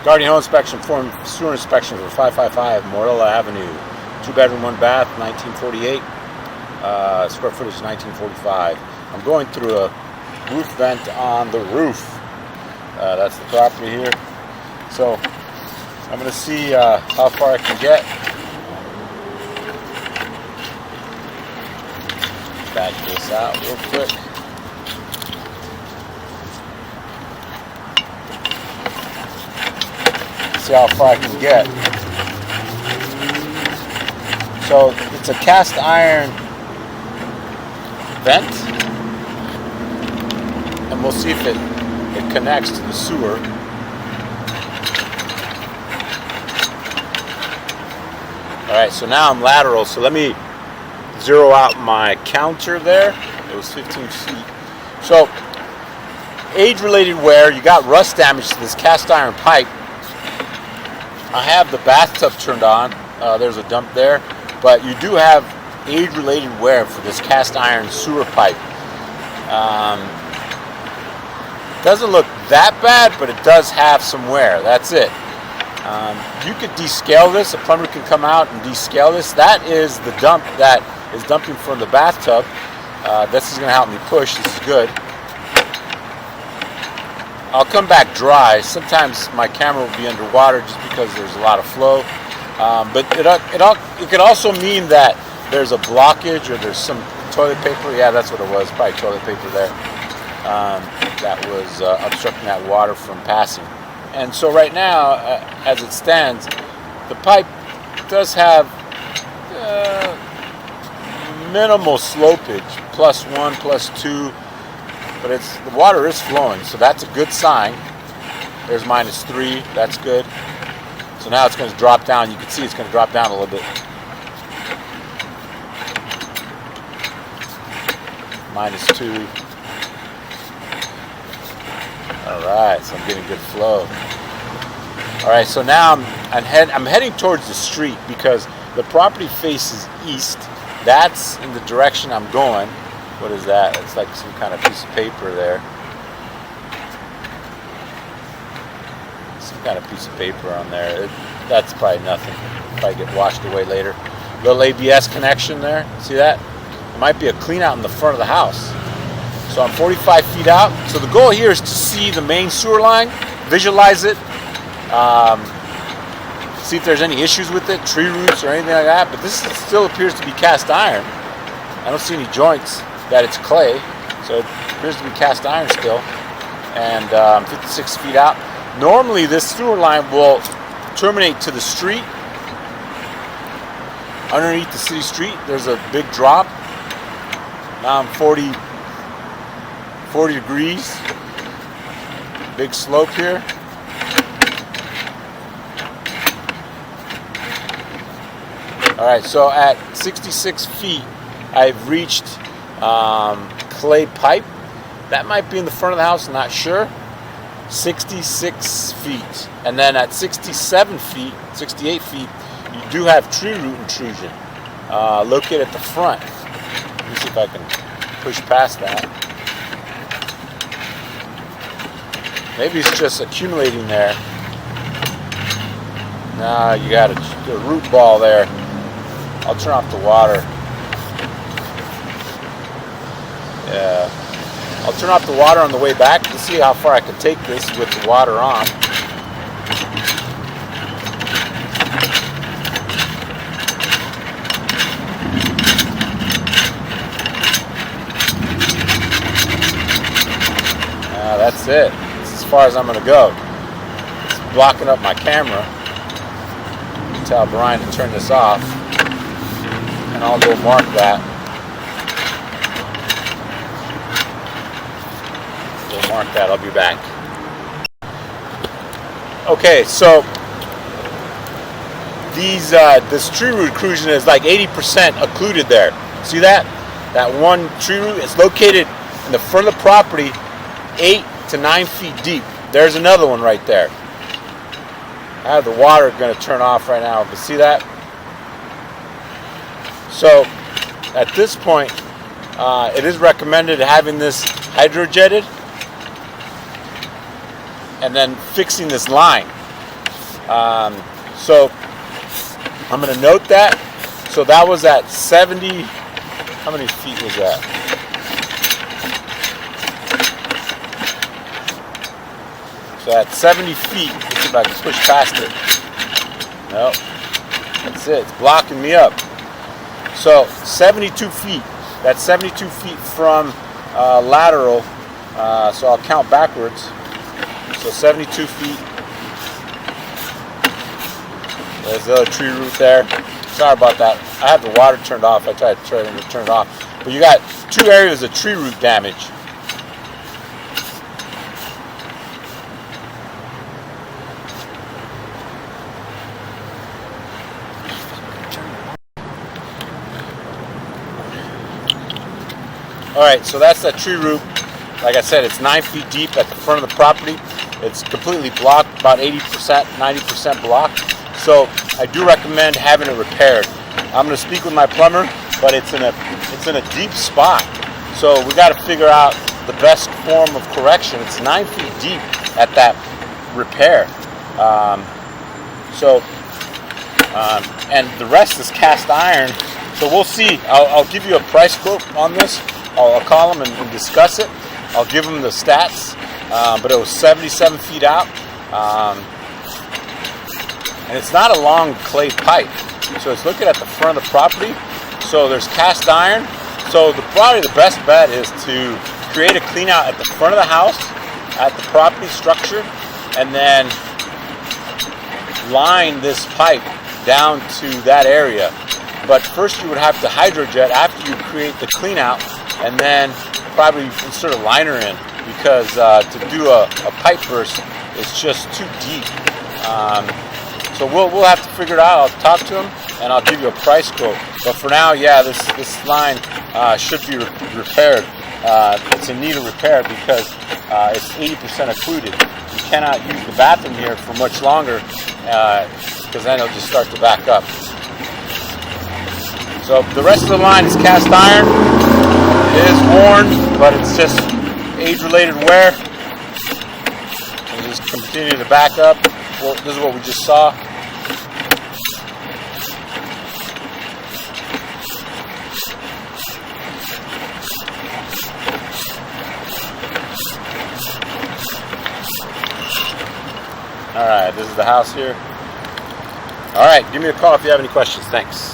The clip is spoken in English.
Guardian Home Inspection, Form Sewer Inspection for 555 Morella Avenue. 2-bedroom, 1-bath, 1948. Square footage 1945. I'm going through a roof vent on the roof. That's the property here. So I'm going to see how far I can get. Back this out real quick. See how far I can get. So it's a cast iron vent, and we'll see if it connects to the sewer. Alright, so now I'm lateral, so let me zero out my counter there. It was 15 feet. So, age-related wear, you got rust damage to this cast iron pipe. I have the bathtub turned on. There's a dump there. But you do have age-related wear for this cast iron sewer pipe. Doesn't look that bad, but it does have some wear. That's it. You could descale this. A plumber can come out and descale this. That is the dump that is dumping from the bathtub. This is going to help me push. This is good. I'll come back dry. Sometimes my camera will be underwater just because there's a lot of flow. But it could also mean that there's a blockage or there's some toilet paper. Yeah, that's what it was. Probably toilet paper there. That was obstructing that water from passing. And so right now, as it stands, the pipe does have minimal slopage, +1, +2, but the water is flowing, so that's a good sign. There's -3, that's good. So now it's going to drop down. You can see it's going to drop down a little bit. -2. Alright, so I'm getting good flow. Alright, so now I'm heading towards the street because the property faces east. That's in the direction I'm going. What is that? It's like some kind of piece of paper there. Some kind of piece of paper on there. That's probably nothing. Probably get washed away later. Little ABS connection there. See that? It might be a clean out in the front of the house. So I'm 45 feet out. So the goal here is to see the main sewer line, visualize it, see if there's any issues with it, tree roots or anything like that. But this still appears to be cast iron. I don't see any joints that it's clay. So it appears to be cast iron still. And I'm 56 feet out. Normally this sewer line will terminate to the street. Underneath the city street, there's a big drop. Now I'm 40 degrees. Big slope here. Alright, so at 66 feet, I've reached clay pipe. That might be in the front of the house, I'm not sure. 66 feet. And then at 67 feet, 68 feet, you do have tree root intrusion located at the front. Let me see if I can push past that. Maybe it's just accumulating there. Nah, you got a root ball there. I'll turn off the water. Yeah. I'll turn off the water on the way back to see how far I can take this with the water on. That's it. That's as far as I'm going to go. It's blocking up my camera. Tell Brian to turn this off. And I'll go mark that. Mark that, I'll be back. Okay, so this tree root intrusion is like 80% occluded there. See that? That one tree root is located in the front of the property, 8 to 9 feet deep. There's another one right there. I have the water going to turn off right now, but see that? So at this point, it is recommended having this hydrojetted and then fixing this line. So I'm going to note that. So that was at 70. How many feet was that? So at 70 feet, let's see if I can push past it. Nope. That's it. It's blocking me up. So 72 feet. That's 72 feet from lateral. So I'll count backwards. So 72 feet. There's the other tree root there. Sorry about that. I have the water turned off. I tried to turn it off. But you got 2 areas of tree root damage. Alright, so that's that tree root. Like I said, it's 9 feet deep at the front of the property. It's completely blocked, about 80%, 90% blocked. So I do recommend having it repaired. I'm going to speak with my plumber, but it's in a deep spot. So we got to figure out the best form of correction. It's 9 feet deep at that repair. And the rest is cast iron. So we'll see. I'll give you a price quote on this. I'll call them and discuss it. I'll give them the stats. But it was 77 feet out. And it's not a long clay pipe. So it's looking at the front of the property. So there's cast iron. So probably the best bet is to create a clean out at the front of the house, at the property structure, and then line this pipe down to that area. But first you would have to hydrojet after you create the clean out, and then probably insert a liner in, because to do a pipe burst is just too deep. So we'll have to figure it out. I'll talk to him and I'll give you a price quote. But for now, yeah, this line should be repaired. It's in need of repair because it's 80% occluded. You cannot use the bathroom here for much longer because then it'll just start to back up. So the rest of the line is cast iron. It is worn, but it's just age-related wear. We'll just continue to back up. Well, this is what we just saw. Alright, this is the house here. Alright, give me a call if you have any questions. Thanks.